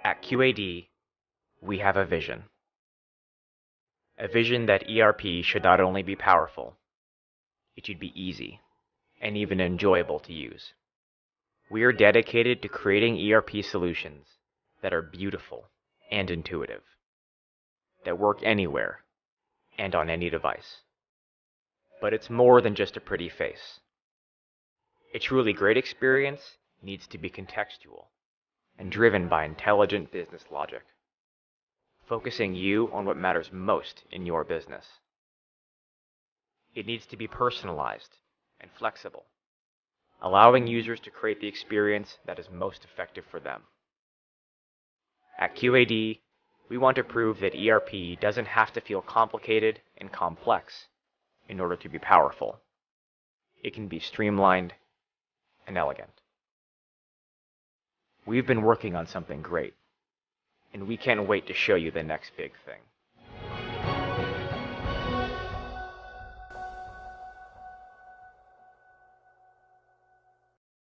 At QAD, we have a vision. A vision that ERP should not only be powerful, it should be easy and even enjoyable to use. We are dedicated to creating ERP solutions that are beautiful and intuitive, that work anywhere and on any device. But it's more than just a pretty face. A truly great experience needs to be contextual and driven by intelligent business logic, focusing you on what matters most in your business. It needs to be personalized and flexible, allowing users to create the experience that is most effective for them. At QAD, we want to prove that ERP doesn't have to feel complicated and complex in order to be powerful. It can be streamlined and elegant. We've been working on something great, and we can't wait to show you the next big thing.